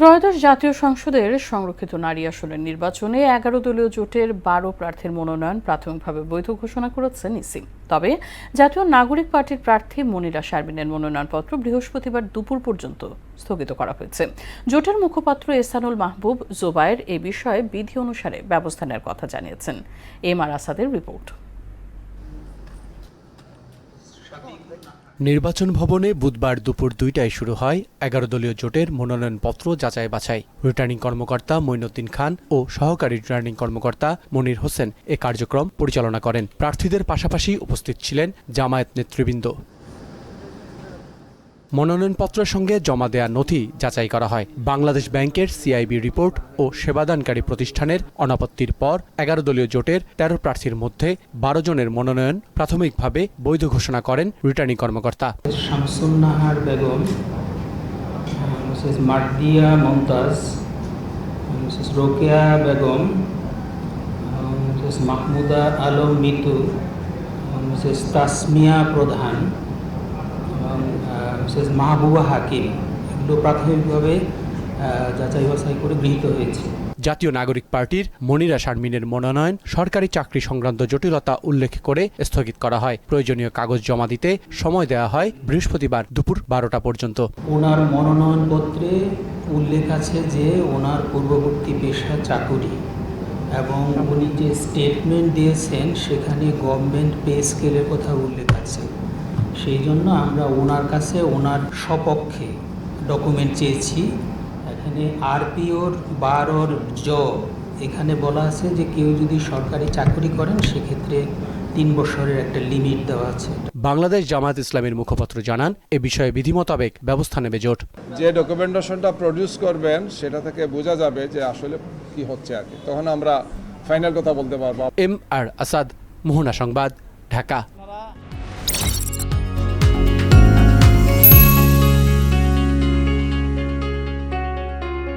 ত্রয়োদশ জাতীয় সংসদের সংরক্ষিত নারী আসনের নির্বাচনে ১১ দলীয় জোটের ১২ প্রার্থীর মনোনয়ন প্রাথমিকভাবে বৈধ ঘোষণা করেছে ইসি। তবে জাতীয় নাগরিক পার্টির প্রার্থী মনিরা শারমিনের মনোনয়নপত্র বৃহস্পতিবার দুপুর পর্যন্ত স্থগিত করা হয়েছে। জোটের মুখপাত্র এহসানুল মাহবুব জোবায়ের এ বিষয়ে বিধি অনুসারে ব্যবস্থা নেওয়ার কথা জানিয়েছেন। এম আর আসাদের রিপোর্ট। নির্বাচন ভবনে বুধবার দুপুর ২টায় শুরু হয় ১১ দলীয় জোটের মনোনয়নপত্র যাচাই বাছাই। রিটার্নিং কর্মকর্তা মঈনুদ্দিন খান ও সহকারী রিটার্নিং কর্মকর্তা মনির হোসেন এ কার্যক্রম পরিচালনা করেন। প্রার্থীদের পাশাপাশি উপস্থিত ছিলেন জামায়াত নেতৃবৃন্দ। মনোনয়নপত্রের সঙ্গে জমা দেয়া নথি যাচাই করা হয়। বাংলাদেশ ব্যাংকের সিআইবি রিপোর্ট ও সেবাদানকারী প্রতিষ্ঠানের অনাপত্তির পর ১১ দলীয় জোটের ১৩ প্রার্থীর মধ্যে ১২ জনের মনোনয়ন প্রাথমিকভাবে বৈধ ঘোষণা করেন রিটার্নিং কর্মকর্তা। Shamsun Nahar Begum, Mrs Mardia Momtaz, Mrs Rokeya Begum, Mrs Mahmuda Alam Mitu, Mrs Tasmia Prodhan, Mrs Mahbuba হাকিম, এগুলো প্রাথমিকভাবে যাচাই বাছাই করে গৃহীত হয়েছে। জাতীয় নাগরিক পার্টির মনিরা শারমিনের মনোনয়ন সরকারি চাকরি সংক্রান্ত জটিলতা উল্লেখ করে স্থগিত করা হয়। প্রয়োজনীয় কাগজ জমা দিতে সময় দেওয়া হয় বৃহস্পতিবার দুপুর ১২টা পর্যন্ত। ওনার মনোনয়নপত্রে উল্লেখ আছে যে ওনার পূর্ববর্তী পেশা চাকুরি, এবং উনি যে স্টেটমেন্ট দিয়েছেন সেখানে গভর্নমেন্ট পে স্কেলের কথা উল্লেখ আছে। সেই জন্য আমরা ওনার কাছে ওনার সপক্ষে ডকুমেন্ট চেয়েছি। এখানে আরপিওর ১২ এখানে বলা আছে যে কেউ যদি সরকারি চাকরি করেন সেক্ষেত্রে ৩ বছরের একটা লিমিট দেওয়া আছে। বাংলাদেশ জামায়াত ইসলামীর মুখপাত্র জানান, এ বিষয়ে বিধি মোতাবেক ব্যবস্থা নেবে জোট। যে ডকুমেন্টেশনটা প্রডিউস করবেন সেটা থেকে বোঝা যাবে যে আসলে কি হচ্ছে আর কি, তখন আমরা ফাইনাল কথা বলতে পারবো। এম আর আসাদ, মোহনা সংবাদ, ঢাকা।